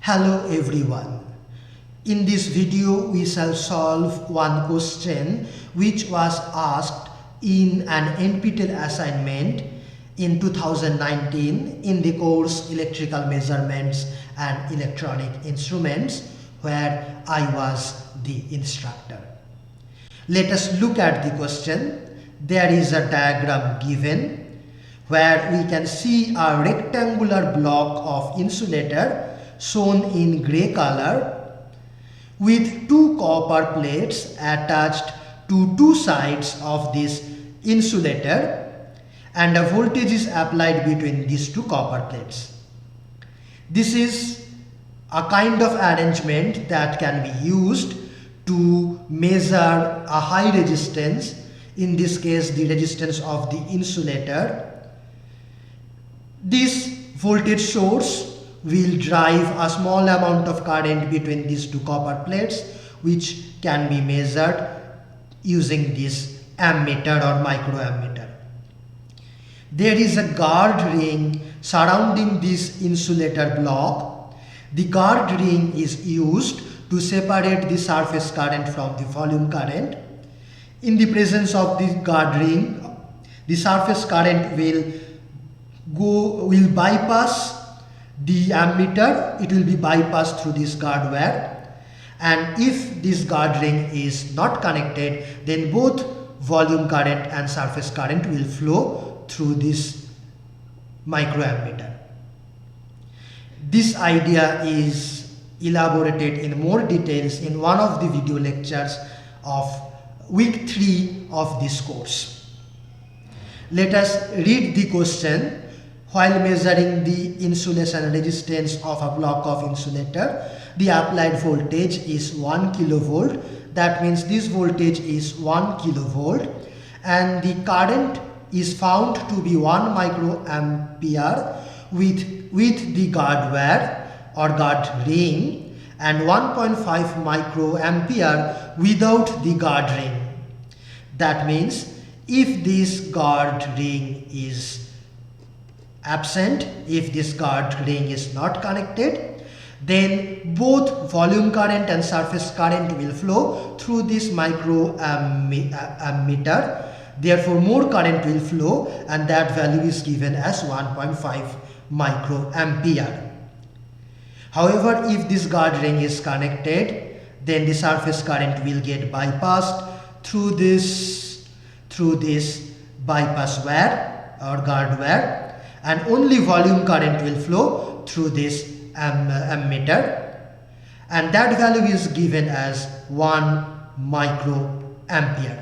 Hello everyone. In this video we shall solve one question which was asked in an NPTEL assignment in 2019 in the course Electrical Measurements and Electronic Instruments, where I was the instructor. Let us look at the question. There is a diagram given where we can see a rectangular block of insulator shown in grey color with two copper plates attached to two sides of this insulator, and a voltage is applied between these two copper plates. This is a kind of arrangement that can be used to measure a high resistance, in this case the resistance of the insulator. This voltage source will drive a small amount of current between these two copper plates, which can be measured using this ammeter or microammeter. There is a guard ring surrounding this insulator block. The guard ring is used to separate the surface current from the volume current. In the presence of the guard ring, the surface current will bypass the ammeter. It will be bypassed through this guard wire, and if this guard ring is not connected, then both volume current and surface current will flow through this microammeter. This idea is elaborated in more details in one of the video lectures of week 3 of this course. Let us read the question. While measuring the insulation resistance of a block of insulator, the applied voltage is 1 kilovolt. That means this voltage is 1 kilovolt, and the current is found to be 1 microampere with the guard wire or guard ring, and 1.5 microampere without the guard ring. That means if this guard ring is absent, if this guard ring is not connected, then both volume current and surface current will flow through this microammeter. Therefore, more current will flow, and that value is given as 1.5 microampere. However, if this guard ring is connected, then the surface current will get bypassed through this bypass wire or guard wire, and only volume current will flow through this ammeter, and that value is given as 1 microampere.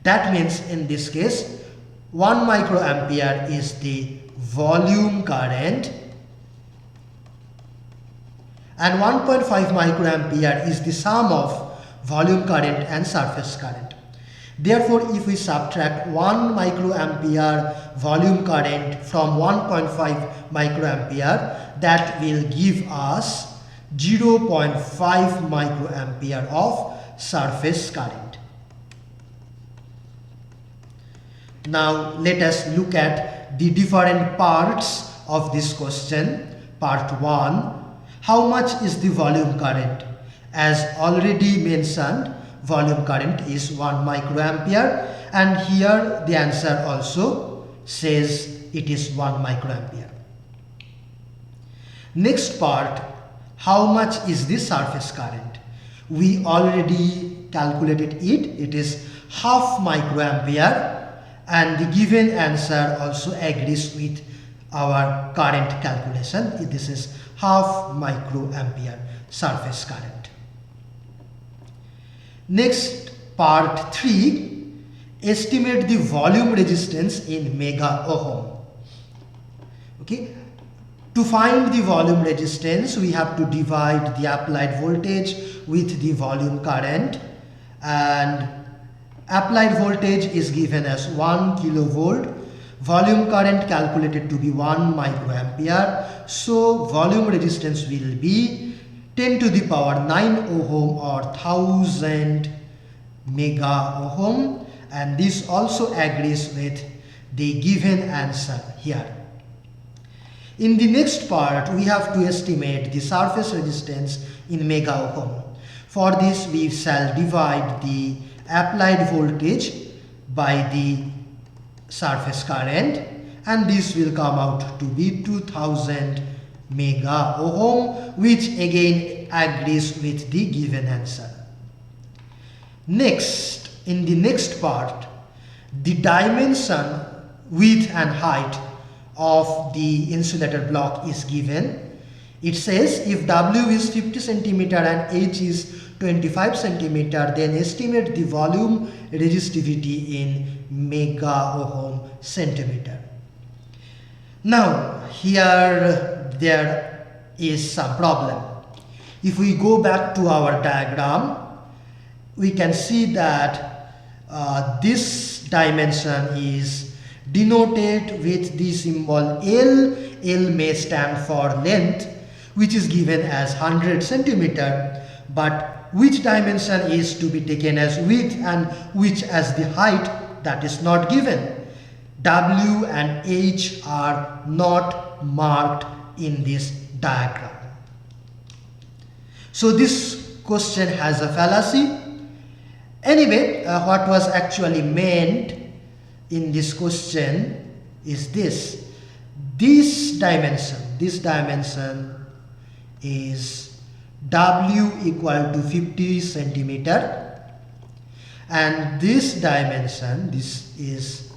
That means in this case 1 microampere is the volume current and 1.5 microampere is the sum of volume current and surface current. Therefore, if we subtract 1 microampere volume current from 1.5 microampere, that will give us 0.5 microampere of surface current. Now let us look at the different parts of this question. Part 1. How much is the volume current? As already mentioned, volume current is 1 microampere, and here the answer also says it is 1 microampere. Next part, how much is the surface current? We already calculated it. It is half microampere, and the given answer also agrees with our current calculation. This is half microampere surface current. Next, part 3, estimate the volume resistance in mega ohm. Okay, to find the volume resistance, we have to divide the applied voltage with the volume current, and applied voltage is given as 1 kilovolt, volume current calculated to be 1 microampere, so volume resistance will be 10 to the power 9 ohm or 1000 mega ohm, and this also agrees with the given answer here. In the next part, we have to estimate the surface resistance in mega ohm. For this, we shall divide the applied voltage by the surface current, and this will come out to be 2000 mega ohm, which again agrees with the given answer. Next, in the next part, the dimension, width and height of the insulator block is given. It says if W is 50 centimeter and H is 25 centimeter, then estimate the volume resistivity in mega ohm centimeter. Now here there is some problem. If we go back to our diagram, we can see that this dimension is denoted with the symbol L. L may stand for length, which is given as 100 centimeter, but which dimension is to be taken as width and which as the height, that is not given. W and H are not marked in this diagram. So this question has a fallacy. Anyway, what was actually meant in this question is this. This dimension is W equal to 50 centimeter, and this dimension, this is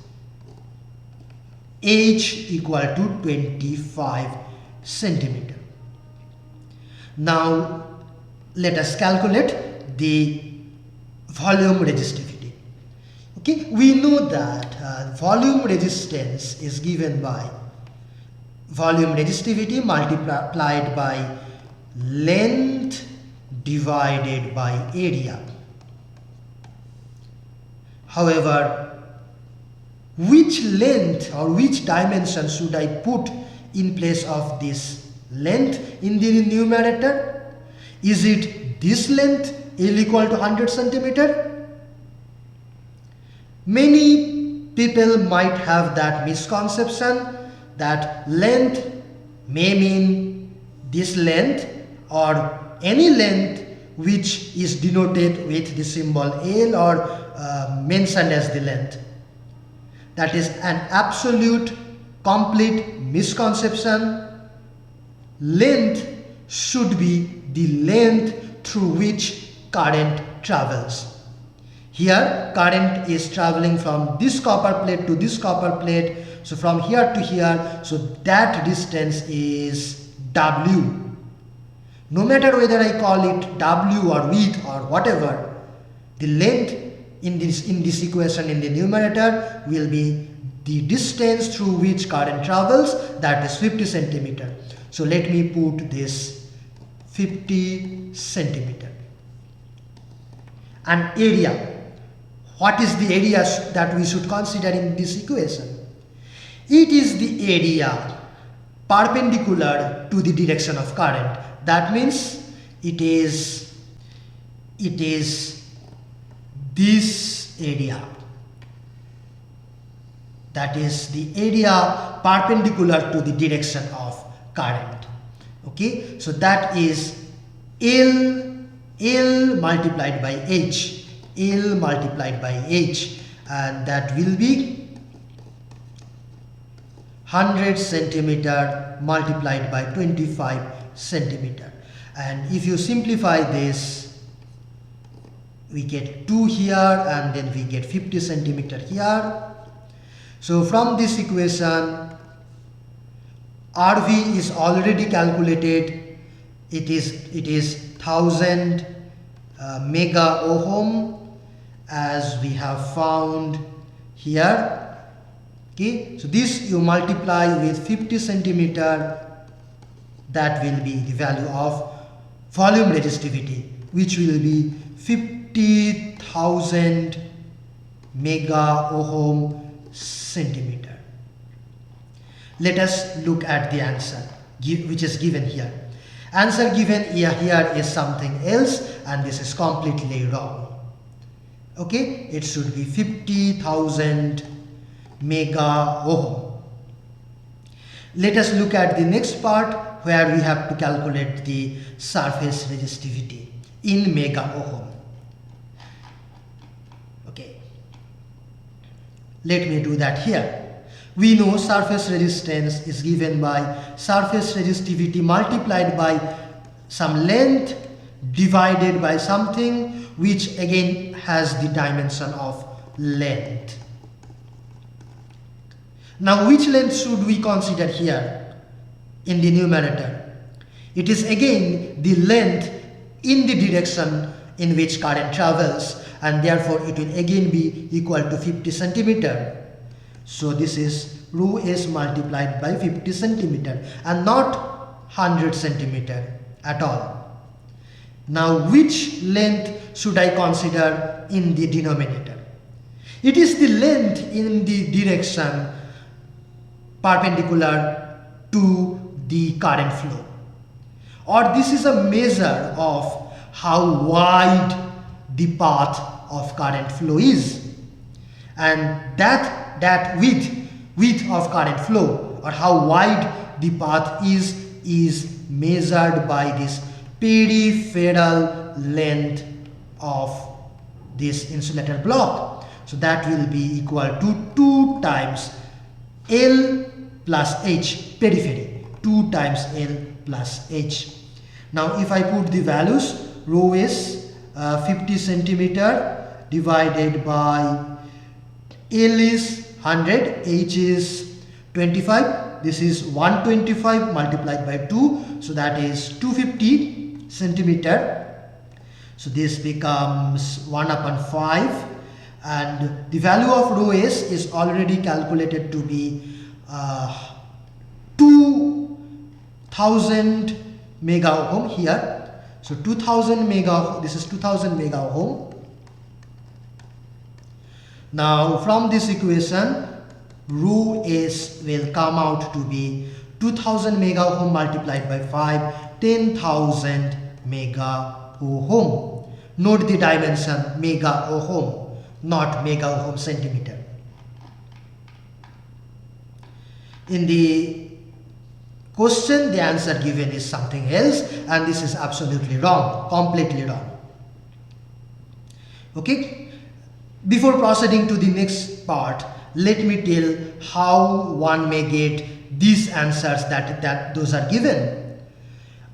H equal to 25 centimeter. Now let us calculate the volume resistivity. Okay, we know that volume resistance is given by volume resistivity multiplied by length divided by area. However, which length or which dimension should I put in place of this length in the numerator? Is it this length, L equal to 100 centimeter? Many people might have that misconception that length may mean this length or any length which is denoted with the symbol L or mentioned as the length. That is an absolute complete misconception. Length should be the length through which current travels. Here current is traveling from this copper plate to this copper plate, so from here to here, so that distance is W. No matter whether I call it W or width or whatever, the length in this equation in the numerator will be the distance through which current travels, that is 50 centimeter. So let me put this 50 centimeter. And area. What is the area that we should consider in this equation? It is the area perpendicular to the direction of current. That means it is this area. That is the area perpendicular to the direction of current. Okay, so that is L multiplied by H, L multiplied by H, and that will be 100 centimeter multiplied by 25 centimeter. And if you simplify this, we get 2 here and then we get 50 centimeter here. So from this equation, RV is already calculated. It is 1000 mega ohm, as we have found here. Okay, so this you multiply with 50 centimeter, that will be the value of volume resistivity, which will be 50,000 mega ohm centimeter. Let us look at the answer which is given here. Answer given here is something else, and this is completely wrong. Okay, it should be 50,000 mega ohm. Let us look at the next part where we have to calculate the surface resistivity in mega ohm. Okay, let me do that here. We know surface resistance is given by surface resistivity multiplied by some length divided by something which again has the dimension of length. Now which length should we consider here in the numerator? It is again the length in the direction in which current travels, and therefore it will again be equal to 50 centimeter. So this is rho s multiplied by 50 centimeter and not 100 centimeter at all. Now which length should I consider in the denominator? It is the length in the direction perpendicular to the current flow, or this is a measure of how wide the path of current flow is, and that width of current flow or how wide the path is measured by this peripheral length of this insulator block. So that will be equal to 2 times L plus H, periphery, 2 times L plus H. Now if I put the values, rho is 50 centimeter divided by L is 100, H is 25, this is 125 multiplied by 2, so that is 250 centimeter. So this becomes 1 upon 5, and the value of rho s is already calculated to be 2000 mega ohm here. So 2000 mega, this is 2000 mega ohm. Now from this equation, rho s will come out to be 2000 mega ohm multiplied by 5, 10,000 mega ohm. Note the dimension mega ohm, not mega ohm centimeter. In the question, the answer given is something else, and this is absolutely wrong, completely wrong. Okay, before proceeding to the next part, let me tell how one may get these answers that those are given.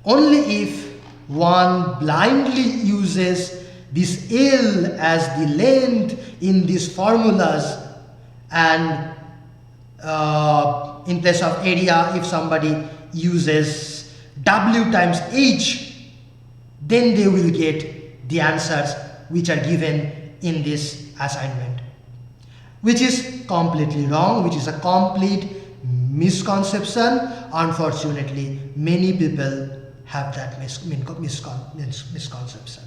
Only if one blindly uses this L as the length in these formulas, and in place of area, if somebody uses W times H, then they will get the answers which are given in this assignment, which is completely wrong, which is a complete misconception. Unfortunately, many people have that misconception.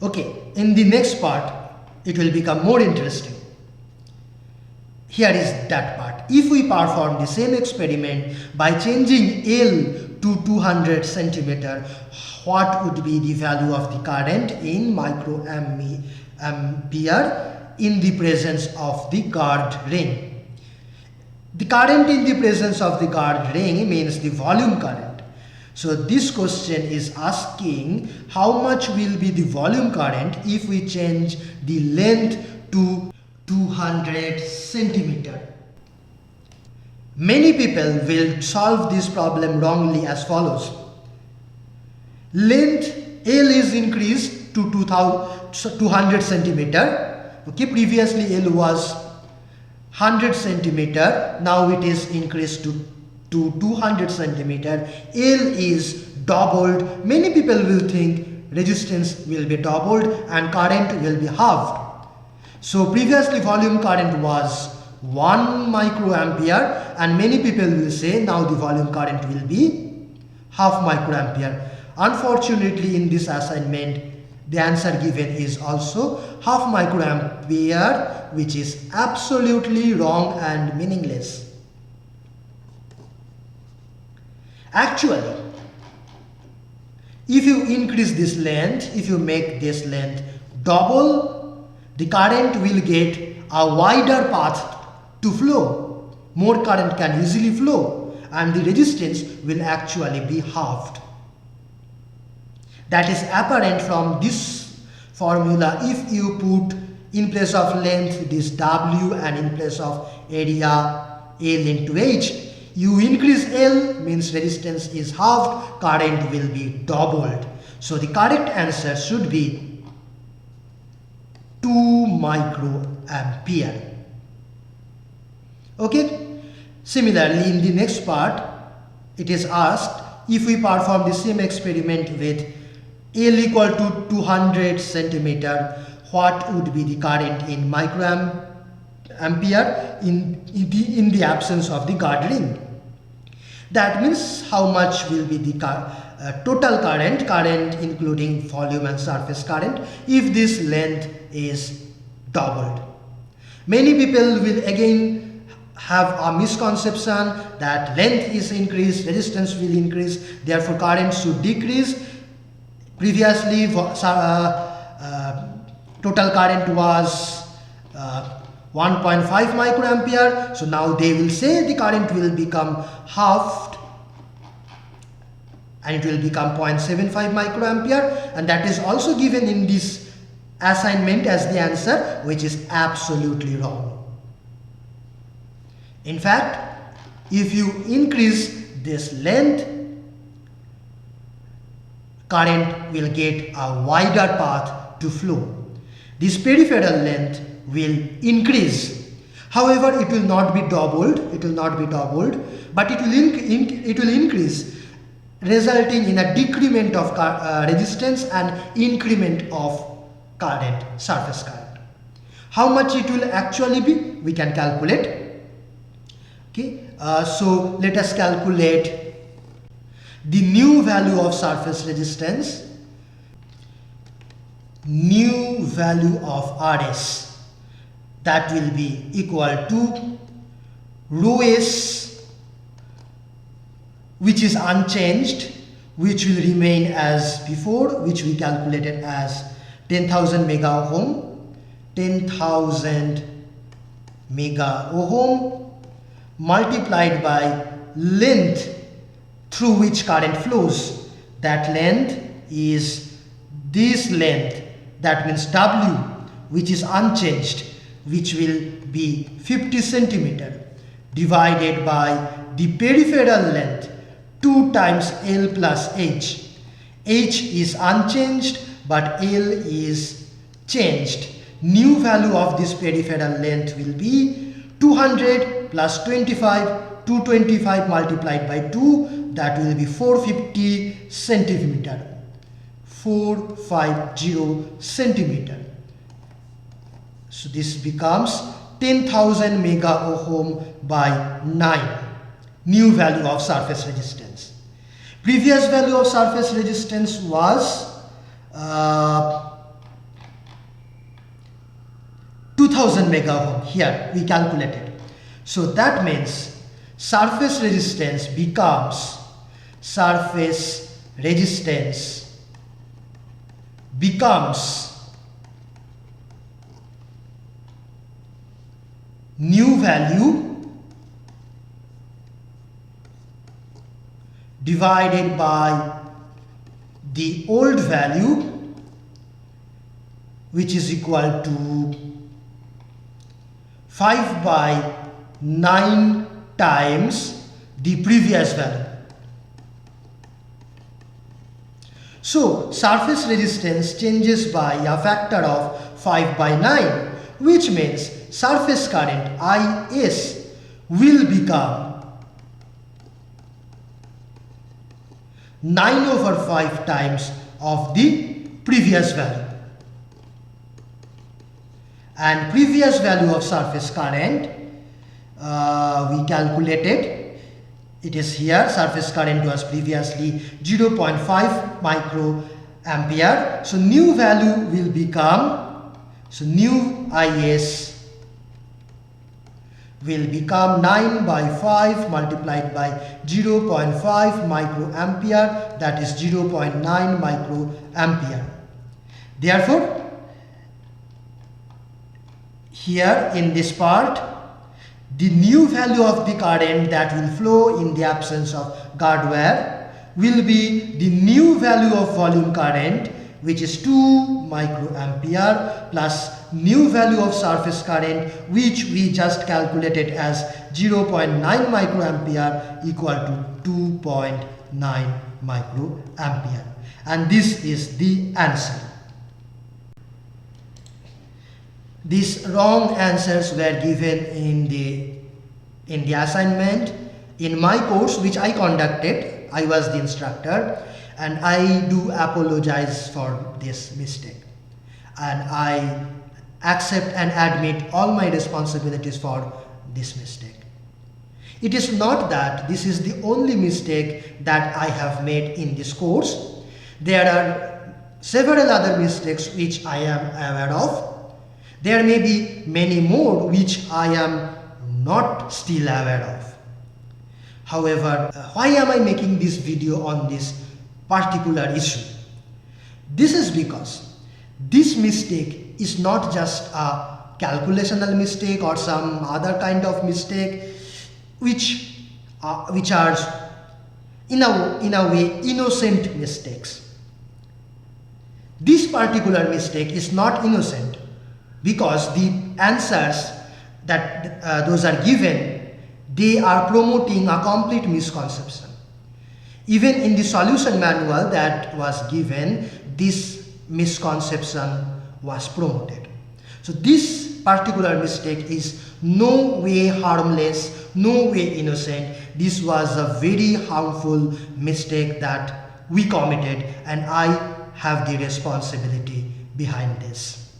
Okay, in the next part, it will become more interesting. Here is that part. If we perform the same experiment by changing L to 200 centimeter, what would be the value of the current in microampere in the presence of the guard ring? The current in the presence of the guard ring means the volume current. So this question is asking how much will be the volume current if we change the length to 200 centimeter. Many people will solve this problem wrongly as follows. Length L is increased to 200 centimeter. Okay, previously L was 100 centimeter, now it is increased to 200 centimeter. L is doubled. Many people will think resistance will be doubled and current will be halved. So previously volume current was 1 microampere, and many people will say now the volume current will be half microampere. Unfortunately, in this assignment, the answer given is also half microampere, which is absolutely wrong and meaningless. Actually, if you increase this length, if you make this length double, the current will get a wider path to flow. More current can easily flow and the resistance will actually be halved. That is apparent from this formula. If you put in place of length this W and in place of area L into H, you increase L means resistance is halved, current will be doubled. So the correct answer should be 2 microampere. Okay. Similarly, in the next part, it is asked if we perform the same experiment with L equal to 200 centimeter, what would be the current in microampere in the absence of the guard ring. That means how much will be the total current including volume and surface current if this length is doubled. Many people will again have a misconception that length is increased, resistance will increase, therefore current should decrease. Previously total current was 1.5 microampere, so now they will say the current will become halved and it will become 0.75 microampere, and that is also given in this assignment as the answer, which is absolutely wrong. In fact, if you increase this length, current will get a wider path to flow. This peripheral length will increase. However, it will not be doubled, but it will increase, resulting in a decrement of resistance and increment of current, surface current. How much it will actually be, we can calculate. Okay, so let us calculate the new value of surface resistance, new value of RS. That will be equal to rho s, which is unchanged, which will remain as before, which we calculated as 10,000 mega ohm, 10,000 mega ohm multiplied by length through which current flows. That length is this length, that means W, which is unchanged, which will be 50 centimeter, divided by the peripheral length 2 times L plus H. H is unchanged but L is changed. New value of this peripheral length will be 200 plus 25, 225 multiplied by 2, that will be 450 centimeter. 450 centimeter. So this becomes 10,000 mega ohm by 9, new value of surface resistance. Previous value of surface resistance was 2000 mega ohm. Here we calculated. So that means surface resistance becomes new value divided by the old value, which is equal to 5 by 9 times the previous value. So surface resistance changes by a factor of 5 by 9, which means surface current IS will become 9/5 times of the previous value. And previous value of surface current we calculated. It is here, surface current was previously 0.5 microampere. So new value will become, so new IS will become 9 by 5 multiplied by 0.5 microampere, that is 0.9 microampere. Therefore, here in this part, The new value of the current that will flow in the absence of guard wire will be the new value of volume current, which is 2 microampere, plus new value of surface current, which we just calculated as 0.9 microampere, equal to 2.9 microampere. And this is the answer. These wrong answers were given in the assignment. In my course which I conducted, I was the instructor, and I do apologize for this mistake, and I accept and admit all my responsibilities for this mistake. It is not that this is the only mistake that I have made in this course. There are several other mistakes which I am aware of. There may be many more which I am not still aware of. However, why am I making this video on this particular issue? This is because this mistake is not just a calculational mistake or some other kind of mistake which are in a way innocent mistakes. This particular mistake is not innocent because the answers that those are given, they are promoting a complete misconception. Even in the solution manual that was given, this misconception was promoted. So this particular mistake is no way harmless, no way innocent. This was a very harmful mistake that we committed, and I have the responsibility behind this.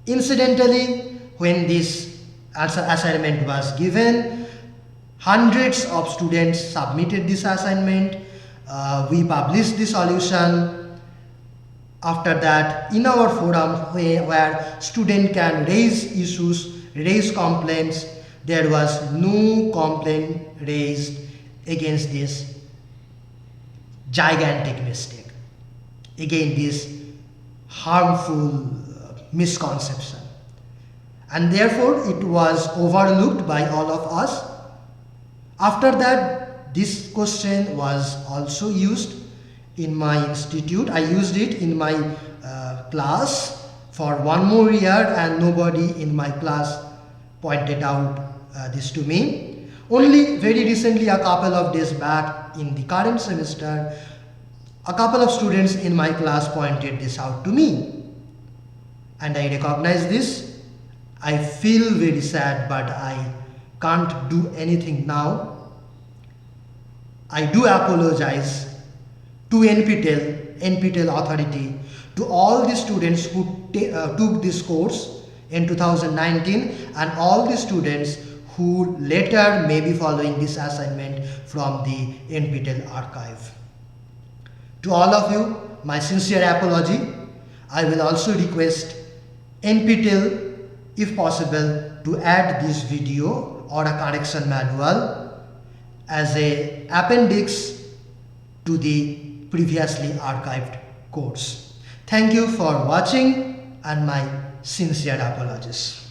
Incidentally, when this assignment was given, hundreds of students submitted this assignment. We published the solution. After that, in our forum where students can raise issues, raise complaints, there was no complaint raised against this gigantic mistake. Again, this harmful misconception. And therefore, it was overlooked by all of us. After that, this question was also used in my institute. I used it in my class for one more year, and nobody in my class pointed out this to me. Only very recently, a couple of days back in the current semester, a couple of students in my class pointed this out to me, and I recognize this. I feel very sad, but I can't do anything now. I do apologize to NPTEL authority, to all the students who took this course in 2019, and all the students who later may be following this assignment from the NPTEL archive. To all of you, my sincere apology. I will also request NPTEL, if possible, to add this video or a correction manual as an appendix to the previously archived course. Thank you for watching, and my sincere apologies.